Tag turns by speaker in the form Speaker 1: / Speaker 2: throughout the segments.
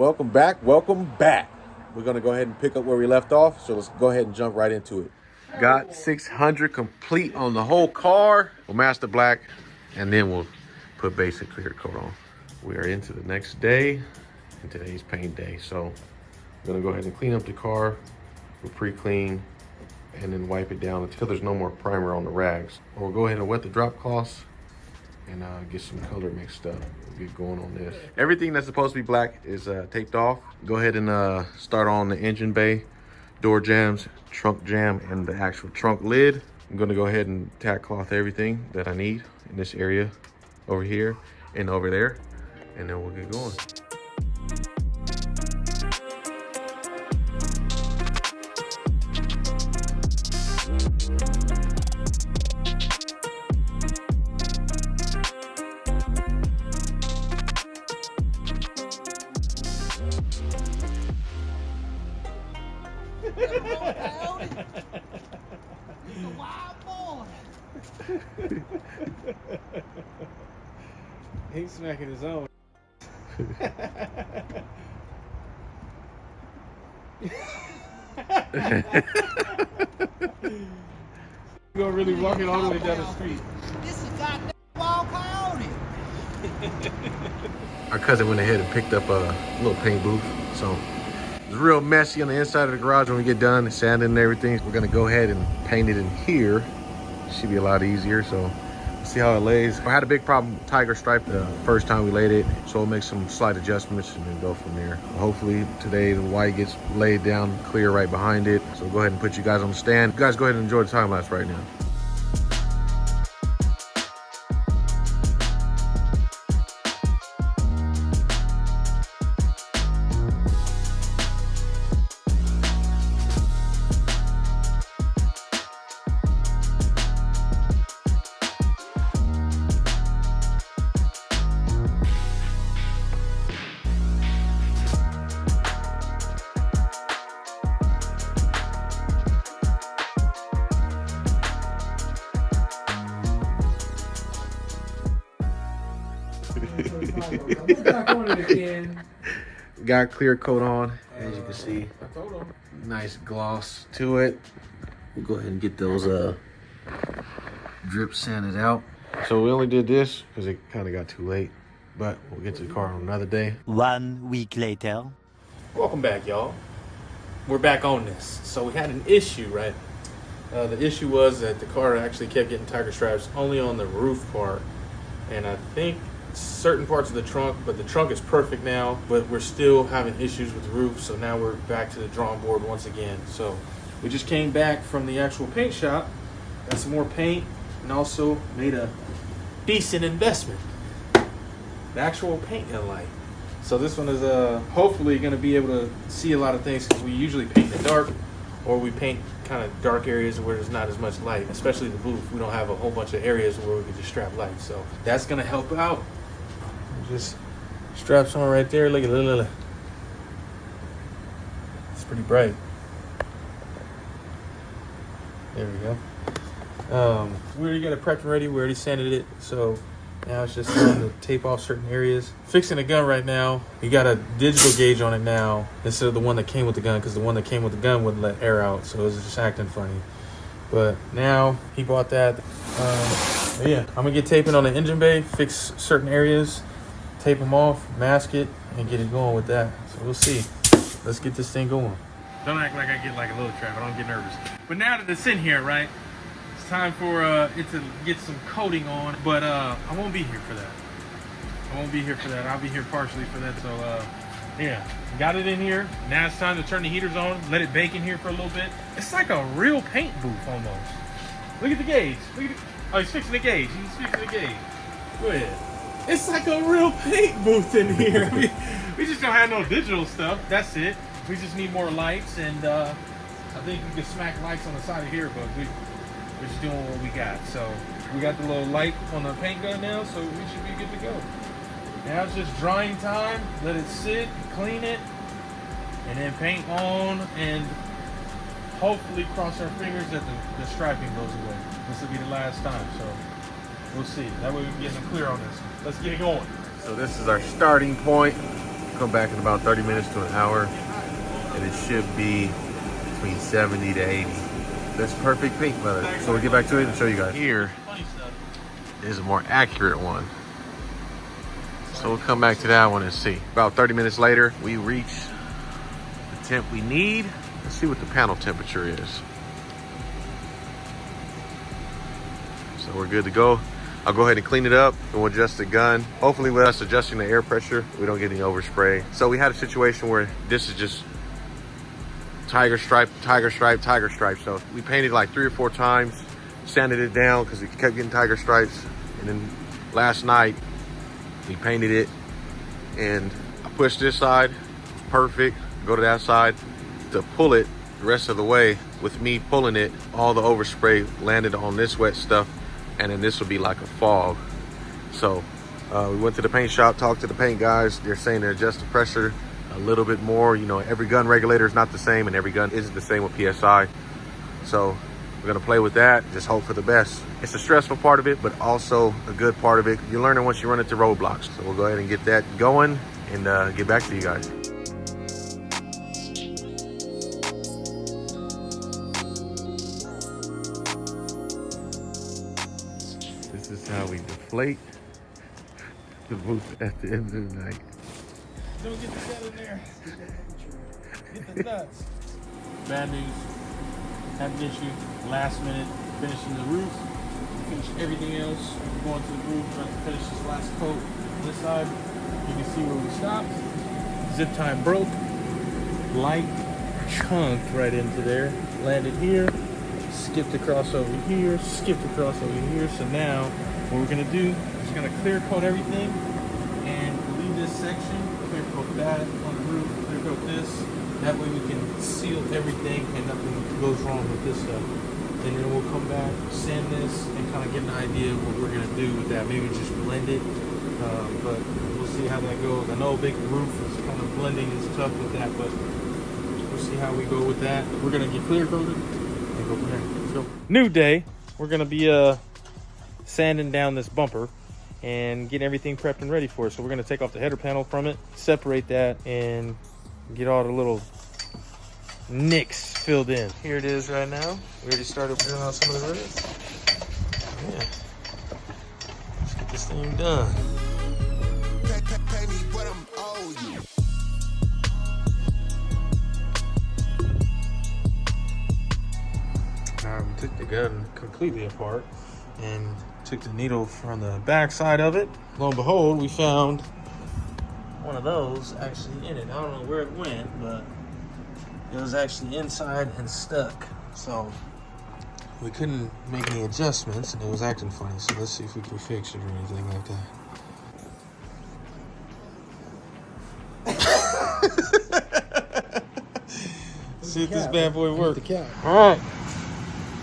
Speaker 1: Welcome back. Welcome back. We're going to go ahead and pick up where we left off. So let's go ahead and jump right into it. Got 600 complete on the whole car. We'll master black and then we'll put basic clear coat on. We are into the next day and today's paint day. So I'm going to go ahead and clean up the car. We'll pre-clean and then wipe it down until there's no more primer on the rags. We'll go ahead and wet the drop cloths and get some color mixed up. We'll get going on this. Everything that's supposed to be black is taped off. Go ahead and start on the engine bay, door jambs, trunk jamb, and the actual trunk lid. I'm gonna go ahead and tack cloth everything that I need in this area over here and over there, and then we'll get going.
Speaker 2: He's a wild boy.
Speaker 3: He's smacking his own. You're gonna really walk it all the way down the street.
Speaker 2: This is goddamn wild coyote.
Speaker 1: Our cousin went ahead and picked up a little paint booth. So it's real messy on the inside of the garage when we get done, sanding and everything. We're gonna go ahead and paint it in here. Should be a lot easier, so let's see how it lays. I had a big problem with tiger stripe the first time we laid it, so we'll make some slight adjustments and then go from there. Hopefully today the white gets laid down clear right behind it. So go ahead and put you guys on the stand. You guys go ahead and enjoy the time lapse right now. Got clear coat on, as you can see. Nice gloss to it. We'll go ahead and get those drips sanded out. So we only did this because it kind of got too late, but we'll get to the car on another day.
Speaker 4: 1 week later.
Speaker 3: Welcome back, y'all. We're back on this. So we had an issue, right? The issue was that the car actually kept getting tiger stripes only on the roof part, and I think certain parts of the trunk, but the trunk is perfect now, but we're still having issues with the roof. So now we're back to the drawing board once again. So we just came back from the actual paint shop, got some more paint, and also made a decent investment, the actual paint and light. So this one is hopefully going to be able to see a lot of things, because we usually paint in the dark, or we paint kind of dark areas where there's not as much light, especially the booth. We don't have a whole bunch of areas where we can just strap lights, so that's going to help out. Just straps on right there. Look at it. It's pretty bright. There we go. We already got it prepped and ready. We already sanded it, so now it's just time to tape off certain areas. Fixing the gun right now. We got a digital gauge on it now instead of the one that came with the gun, because the one that came with the gun wouldn't let air out, so it was just acting funny. But now he bought that. Yeah, I'm gonna get taping on the engine bay, fix certain areas, tape them off, mask it, and get it going with that. So we'll see. Let's get this thing going. Don't act like I get like a little trap. I don't get nervous. But now that it's in here, right? It's time for it to get some coating on. But I won't be here for that. I'll be here partially for that. So yeah, got it in here. Now it's time to turn the heaters on. Let it bake in here for a little bit. It's like a real paint booth almost. Look at the gauge. Oh, he's fixing the gauge. Go ahead. It's like a real paint booth in here. I mean, we just don't have no digital stuff. That's it. We just need more lights, and I think we can smack lights on the side of here, but we're just doing what we got. So we got the little light on the paint gun now, so we should be good to go. Now it's just drying time. Let it sit, clean it, and then paint on, and hopefully cross our fingers that the striping goes away. This will be the last time, so we'll see. That way we can get them clear on this. Let's get it going.
Speaker 1: So this is our starting point. come back in about 30 minutes to an hour, and it should be between 70 to 80. That's perfect pink weather. So we'll get back to it and show you guys. Here is a more accurate one. So we'll come back to that one and see. About 30 minutes later, we reach the temp we need. Let's see what the panel temperature is. So we're good to go. I'll go ahead and clean it up and we'll adjust the gun. Hopefully with us adjusting the air pressure, we don't get any overspray. So we had a situation where this is just tiger stripe, tiger stripe, tiger stripe. So we painted like 3 or 4 times, sanded it down because it kept getting tiger stripes. And then last night, we painted it and I pushed this side, perfect. Go to that side to pull it the rest of the way. With me pulling it, all the overspray landed on this wet stuff, and then this will be like a fog. So we went to the paint shop, talked to the paint guys. They're saying to adjust the pressure a little bit more. You know, every gun regulator is not the same and every gun isn't the same with PSI. So we're gonna play with that, just hope for the best. It's a stressful part of it, but also a good part of it. You're learning once you run into roadblocks. So we'll go ahead and get that going and get back to you guys. This is how we deflate the booth at the end of the night.
Speaker 3: Don't get the set in there. Get the nuts. Bad news. Had an issue. Last minute finishing the roof. Finish everything else. Going to the roof. About to finish this last coat on this side. You can see where we stopped. Zip tie broke. Light chunked right into there. Landed here. Skipped across over here. Skipped across over here. So now what we're gonna do is gonna clear coat everything and leave this section. Clear coat that on the roof. Clear coat this. That way we can seal everything and nothing goes wrong with this stuff. And then we'll come back, sand this, and kind of get an idea of what we're gonna do with that. Maybe just blend it, but we'll see how that goes. I know a big roof is kind of blending and stuff with that, but we'll see how we go with that. We're gonna get clear coated and go from there. Let's go. New day. We're gonna be sanding down this bumper and getting everything prepped and ready for it. So we're gonna take off the header panel from it, separate that, and get all the little nicks filled in. Here it is right now. We already started working on some of the reds. Yeah. Let's get this thing done.
Speaker 5: Pay me what I'm owed you.
Speaker 3: We took the gun completely apart and took the needle from the back side of it. Lo and behold, we found one of those actually in it. I don't know where it went, but it was actually inside and stuck. So we couldn't make any adjustments and it was acting funny. So let's see if we can fix it or anything like that. See if this bad boy works. All right,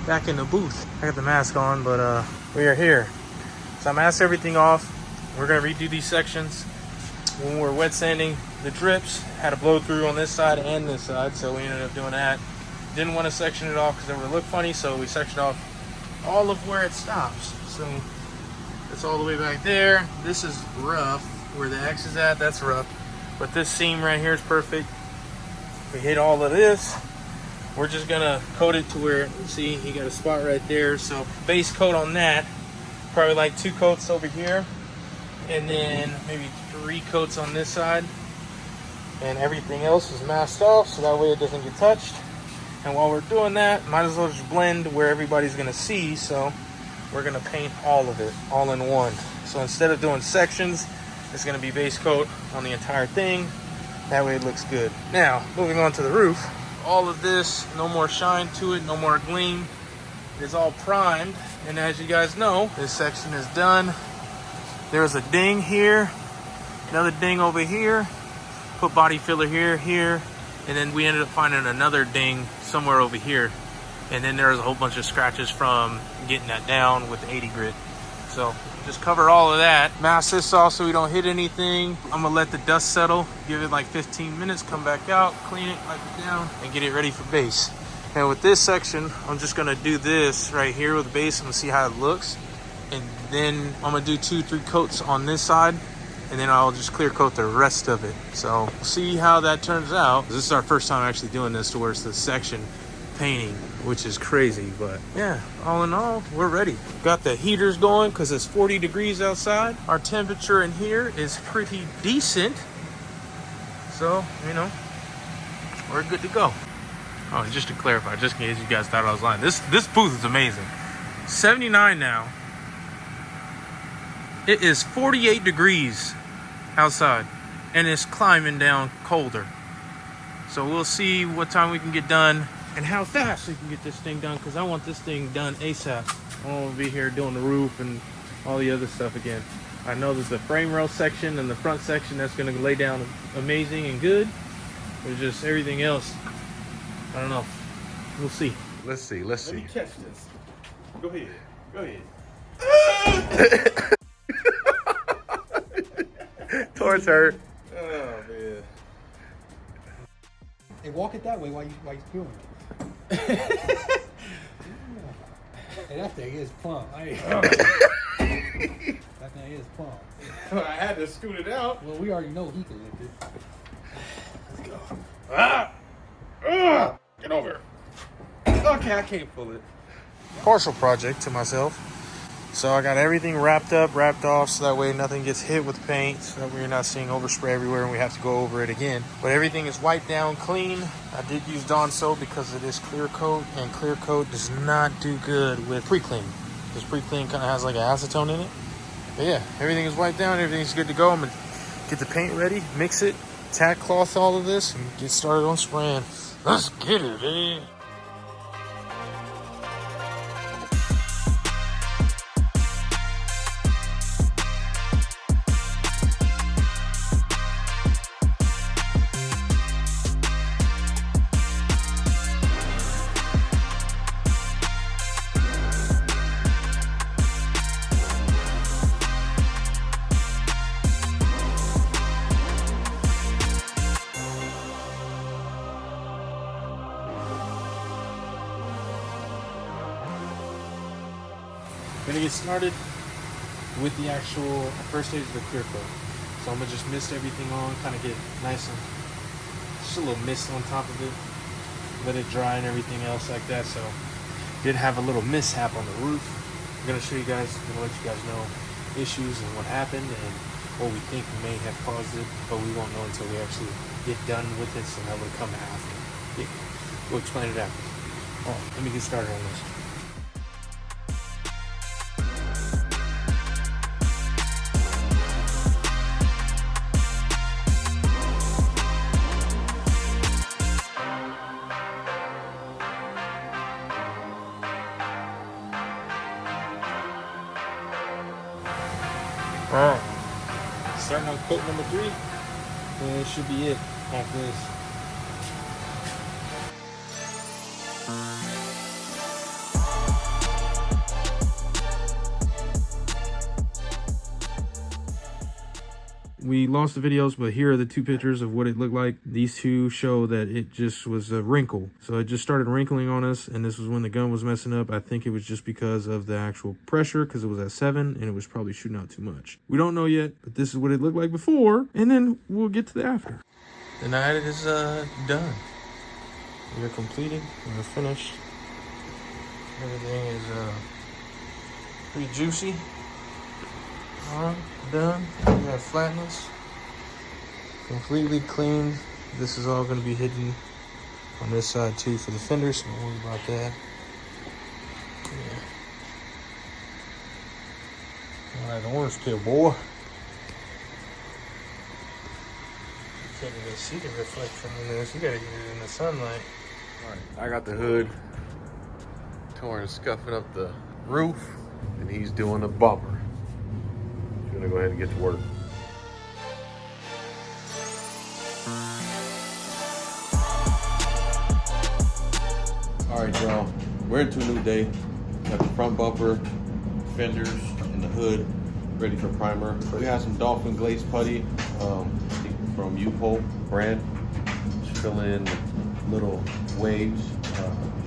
Speaker 3: back in the booth. I got the mask on, but we are here. So I masked everything off. We're gonna redo these sections. When we were wet sanding the drips, had a blow through on this side and this side, so we ended up doing that. Didn't want to section it off because it would look funny, so we sectioned off all of where it stops. So it's all the way back there. This is rough. Where the X is at, that's rough. But this seam right here is perfect. We hit all of this. We're just gonna coat it to where, see, you got a spot right there. So base coat on that, probably like 2 coats over here. And then maybe 3 coats on this side, and everything else is masked off so that way it doesn't get touched. And while we're doing that, might as well just blend where everybody's gonna see. So we're gonna paint all of it all in one. So instead of doing sections, it's gonna be base coat on the entire thing. That way it looks good. Now, moving on to the roof. All of this, no more shine to it, no more gleam. It is all primed. And as you guys know, this section is done. There's a ding here, another ding over here, put body filler here, and then we ended up finding another ding somewhere over here. And then there's a whole bunch of scratches from getting that down with the 80 grit. So just cover all of that. Mask this off so we don't hit anything. I'm gonna let the dust settle, give it like 15 minutes, come back out, clean it, wipe it down, and get it ready for base. And with this section, I'm just gonna do this right here with the base and see how it looks. And then I'm gonna do 2-3 coats on this side and then I'll just clear coat the rest of it. So we'll see how that turns out. This is our first time actually doing this to where it's the section painting, which is crazy. But yeah, all in all, we're ready. Got the heaters going because it's 40 degrees outside. Our temperature in here is pretty decent. So, you know, we're good to go. Oh, just to clarify, just in case you guys thought I was lying, this booth is amazing. 79 now. It is 48 degrees outside, and it's climbing down colder. So we'll see what time we can get done and how fast we can get this thing done, because I want this thing done ASAP. I don't want to be here doing the roof and all the other stuff again. I know there's the frame rail section and the front section that's going to lay down amazing and good. There's just everything else. I don't know. We'll see.
Speaker 1: Let's see.
Speaker 3: Let me catch this. Go ahead. Go ahead.
Speaker 1: Towards her.
Speaker 3: Oh, man.
Speaker 2: Hey, walk it that way while you doing it. Hey, that thing is plumb. That thing is plumb.
Speaker 3: I had to scoot it out.
Speaker 2: Well, we already know he can lift it.
Speaker 3: Let's go. Get over. Okay, I can't pull it. Partial project to myself. So I got everything wrapped up, wrapped off, so that way nothing gets hit with paint, so that way you're not seeing overspray everywhere and we have to go over it again. But everything is wiped down clean. I did use Dawn soap because it is clear coat, and clear coat does not do good with pre-clean. Because pre-clean kind of has like an acetone in it. But yeah, everything is wiped down, everything's good to go. I'm gonna get the paint ready, mix it, tack cloth all of this, and get started on spraying. Let's get it, eh? Gonna get started with the actual first stage of the clear coat. So I'm gonna just mist everything on, kind of get nice and just a little mist on top of it, let it dry and everything else like that. So did have a little mishap on the roof. I'm gonna show you guys, gonna let you guys know issues and what happened and what we think may have caused it, but we won't know until we actually get done with it. So that will come after. Yeah, we'll explain it after. All right, let me get started on this. Alright, starting on coat number 3, and it should be it after this. We lost the videos, but here are the 2 pictures of what it looked like. These 2 show that it just was a wrinkle. So it just started wrinkling on us, and this was when the gun was messing up. I think it was just because of the actual pressure, because it was at 7, and it was probably shooting out too much. We don't know yet, but this is what it looked like before, and then we'll get to the after. The night is done. We're completed. We're finished. Everything is pretty juicy. Alright, done. We got flatness. Completely cleaned. This is all going to be hidden on this side too for the fender, so don't worry about that. Yeah. Alright, orange peel, boy. You can't even see the reflection in this. You gotta get it in the sunlight.
Speaker 1: Alright, I got the hood. Torn scuffing up the roof, and he's doing the bumper. Gonna go ahead and get to work. All right, y'all, we're into a new day. Got the front bumper, fenders, and the hood ready for primer. We have some Dolphin Glaze Putty from U-Pole brand. Just fill in little waves,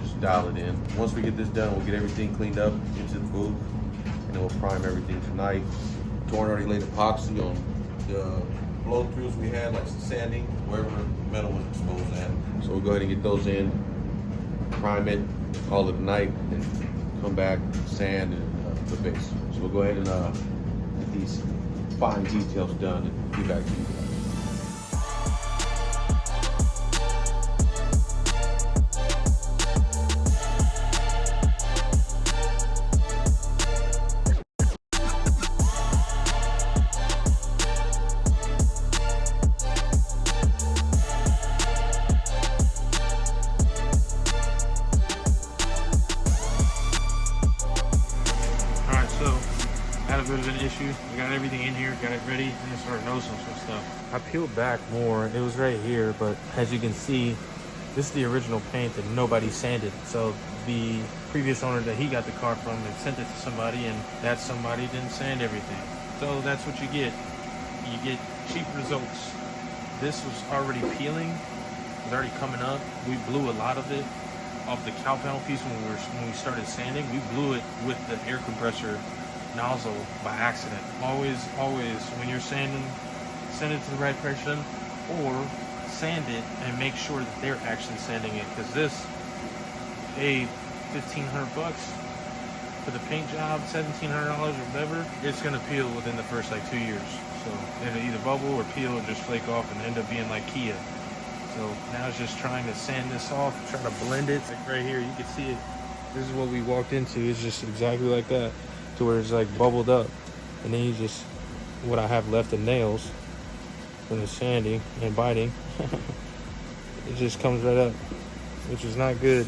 Speaker 1: just dial it in. Once we get this done, we'll get everything cleaned up into the booth, and then we'll prime everything tonight. Torn already laid epoxy on the blow-throughs we had, like sanding, wherever metal was exposed at. So we'll go ahead and get those in, prime it, call it a night, and come back, sand, and the base. So we'll go ahead and get these fine details done and get back to you guys.
Speaker 3: Had a bit of an issue. I got everything in here, got it ready, and I started noticing some stuff. I peeled back more. It was right here, but as you can see, this is the original paint that nobody sanded. So the previous owner that he got the car from had sent it to somebody, and that somebody didn't sand everything. So that's what you get. You get cheap results. This was already peeling. It was already coming up. We blew a lot of it off the cow panel piece when we started sanding. We blew it with the air compressor nozzle by accident. Always when you're sanding, send it to the right person, or sand it and make sure that they're actually sanding it, because this paid $1,500 for the paint job, $1,700 or whatever. It's gonna peel within the first like 2 years. So it'll either bubble or peel or just flake off and end up being like Kia. So now it's just trying to sand this off, try to blend it. Like right here, you can see it. This is what we walked into. It's just exactly like that, to where it's like bubbled up. And then you just, what I have left of nails from the sanding and biting, it just comes right up, which is not good.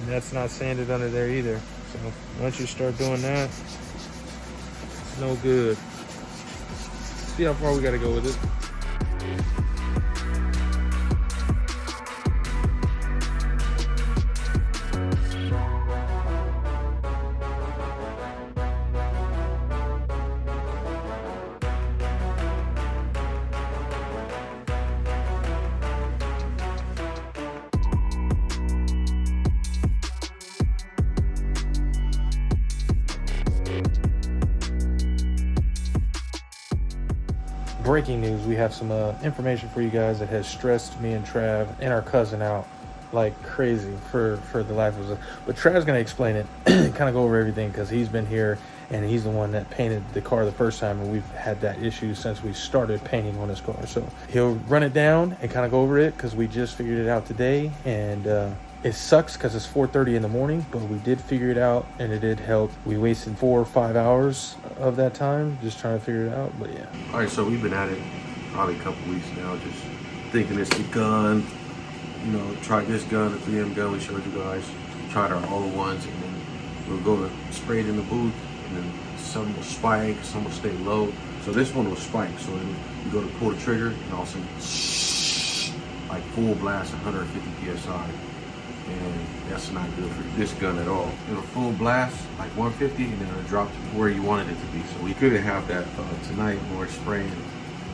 Speaker 3: And that's not sanded under there either. So once you start doing that, it's no good. See how far we gotta go with it. Breaking news, we have some information for you guys that has stressed me and Trav and our cousin out like crazy for the life of us. But Trav's gonna explain it, kind of go over everything, because he's been here and he's the one that painted the car the first time, and we've had that issue since we started painting on this car. So he'll run it down and kind of go over it, because we just figured it out today, and it sucks because it's 4:30 in the morning, but we did figure it out and it did help. We wasted 4 or 5 hours of that time just trying to figure it out, but yeah.
Speaker 1: All right, so we've been at it probably a couple weeks now, just thinking it's the gun. You know, tried this gun, the 3M gun we showed you guys. Tried our old ones, and then we'll go to spray it in the booth, and then some will spike, some will stay low. So this one will spike, so then you go to pull the trigger, and all of a sudden, like full blast, 150 PSI. And that's not good for this gun at all. It'll full blast like 150, and then it'll drop to where you wanted it to be. So we couldn't have that tonight when we're spraying.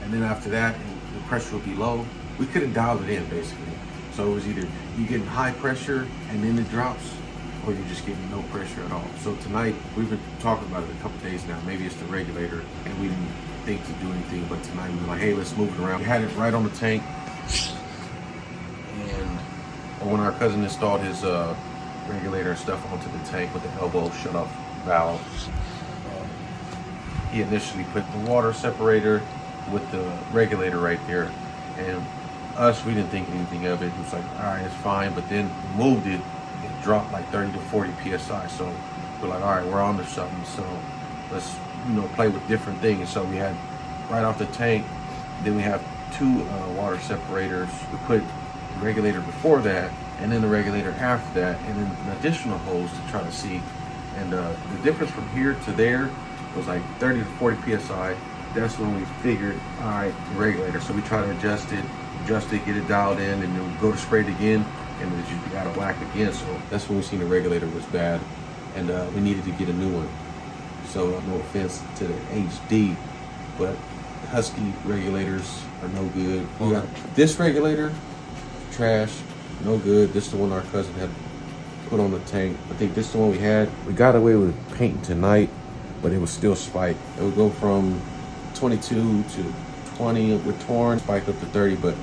Speaker 1: And then after that, the pressure will be low. We couldn't dial it in basically. So it was either you getting high pressure and then it drops, or you're just getting no pressure at all. So tonight, we've been talking about it a couple days now. Maybe it's the regulator, and we didn't think to do anything. But tonight we were like, hey, let's move it around. We had it right on the tank. When our cousin installed his regulator and stuff onto the tank with the elbow shut-off valve, he initially put the water separator with the regulator right there. And we didn't think anything of it. It was like, all right, it's fine. But then we moved it, it dropped like 30 to 40 PSI. So we're like, all right, we're on to something. So let's, play with different things. So we had right off the tank, then we have 2 water separators. We put the regulator before that, and then the regulator after that, and then an additional hose to try to see. And the difference from here to there was like 30 to 40 PSI. That's when we figured, all right, the regulator. So we try to adjust it, get it dialed in, and then we go to spray it again, and it's just out of whack again. So that's when we seen the regulator was bad, and we needed to get a new one. So no offense to the HD, but Husky regulators are no good. We got this regulator, trash, no good. This is the one our cousin had put on the tank. I think this is the one we had. We got away with painting tonight, but it was still spiked. It would go from 22 to 20 with torn, spiked up to 30, but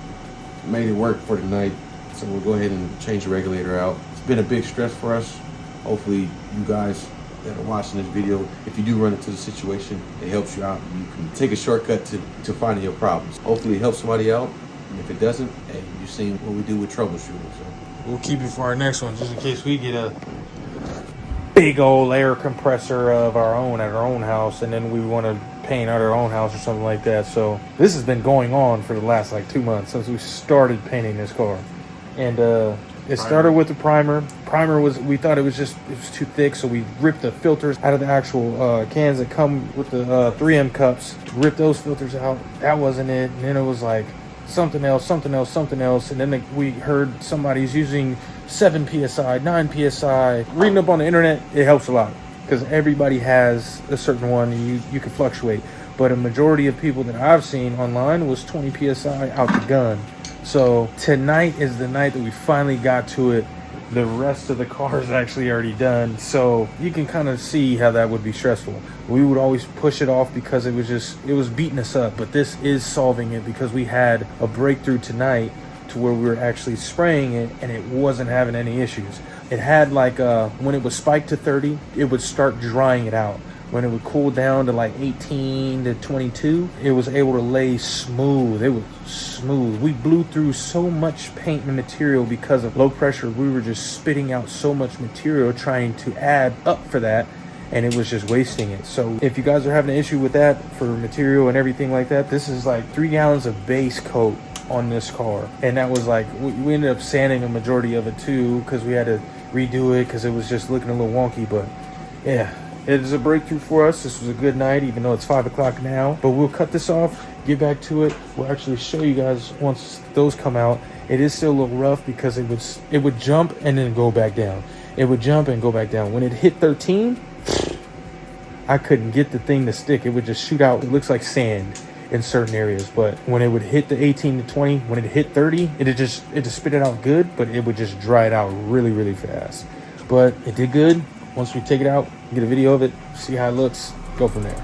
Speaker 1: made it work for tonight. So we'll go ahead and change the regulator out. It's been a big stress for us. Hopefully you guys that are watching this video, if you do run into the situation, it helps you out. You can take a shortcut to finding your problems. Hopefully it helps somebody out. And if it doesn't, hey, you've seen what we do with troubleshooting. So
Speaker 3: We'll keep it for our next one, just in case we get a big old air compressor of our own at our own house, and then we want to paint at our own house or something like that. So this has been going on for the last like 2 months since we started painting this car. And it started with the primer. Primer we thought it was too thick, so we ripped the filters out of the actual cans that come with the 3M cups. Ripped those filters out. That wasn't it. And then it was like something else. And then we heard somebody's using 7 PSI, 9 PSI. Reading up on the internet, it helps a lot because everybody has a certain one and you can fluctuate. But a majority of people that I've seen online was 20 PSI out the gun. So tonight is the night that we finally got to it. The rest of the car is actually already done. So you can kind of see how that would be stressful. We would always push it off because it was beating us up. But this is solving it because we had a breakthrough tonight to where we were actually spraying it and it wasn't having any issues. It had like, when it was spiked to 30, it would start drying it out. When it would cool down to like 18 to 22, it was able to lay smooth. It was smooth. We blew through so much paint and material because of low pressure. We were just spitting out so much material trying to add up for that, and it was just wasting it. So if you guys are having an issue with that for material and everything like that, this is like 3 gallons of base coat on this car. And that was like, we ended up sanding a majority of it too because we had to redo it because it was just looking a little wonky. But yeah, it is a breakthrough for us. This was a good night, even though it's 5 o'clock now. But we'll cut this off, get back to it. We'll actually show you guys once those come out. It is still a little rough because it would jump and then go back down. It would jump and go back down. When it hit 13, I couldn't get the thing to stick. It would just shoot out. It looks like sand in certain areas. But when it would hit the 18 to 20, when it hit 30, it just spit it out good, but it would just dry it out really, really fast. But it did good. Once we take it out, get a video of it, see how it looks, go from there.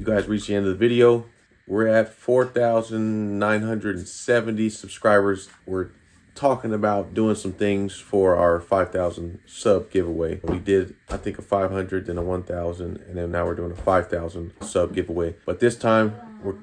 Speaker 1: you guys reached the end of the video. We're at 4,970 subscribers. We're talking about doing some things for our 5,000 sub giveaway. We did, I think, a 500, then a 1,000, and then now we're doing a 5,000 sub giveaway. But this time we're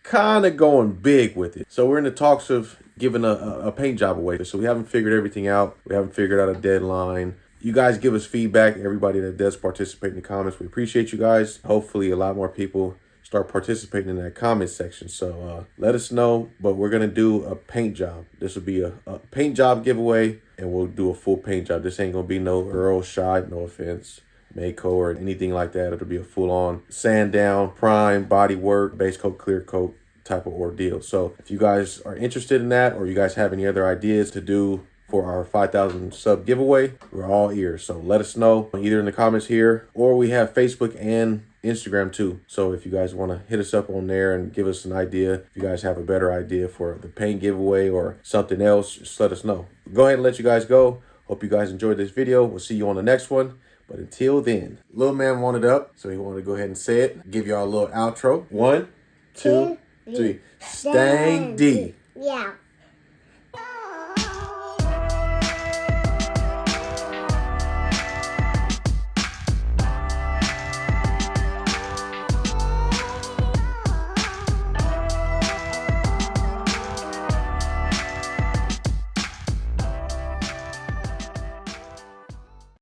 Speaker 1: kind of going big with it. So we're in the talks of giving a paint job away. So we haven't figured everything out. We haven't figured out a deadline. You guys give us feedback. Everybody that does participate in the comments, we appreciate you guys. Hopefully a lot more people start participating in that comment section. So let us know, but we're going to do a paint job. This will be a paint job giveaway, and we'll do a full paint job. This ain't going to be no Earl shot, no offense, Mako or anything like that. It'll be a full-on sand down, prime, body work, base coat, clear coat type of ordeal. So if you guys are interested in that, or you guys have any other ideas to do for our 5,000 sub giveaway, we're all ears. So let us know either in the comments here, or we have Facebook and Instagram too. So if you guys want to hit us up on there and give us an idea, if you guys have a better idea for the paint giveaway or something else, just let us know. Go ahead and let you guys go. Hope you guys enjoyed this video. We'll see you on the next one. But until then, little man wanted up, so he wanted to go ahead and say it. Give y'all a little outro. 1, 2, 3. Stang D.
Speaker 6: Yeah.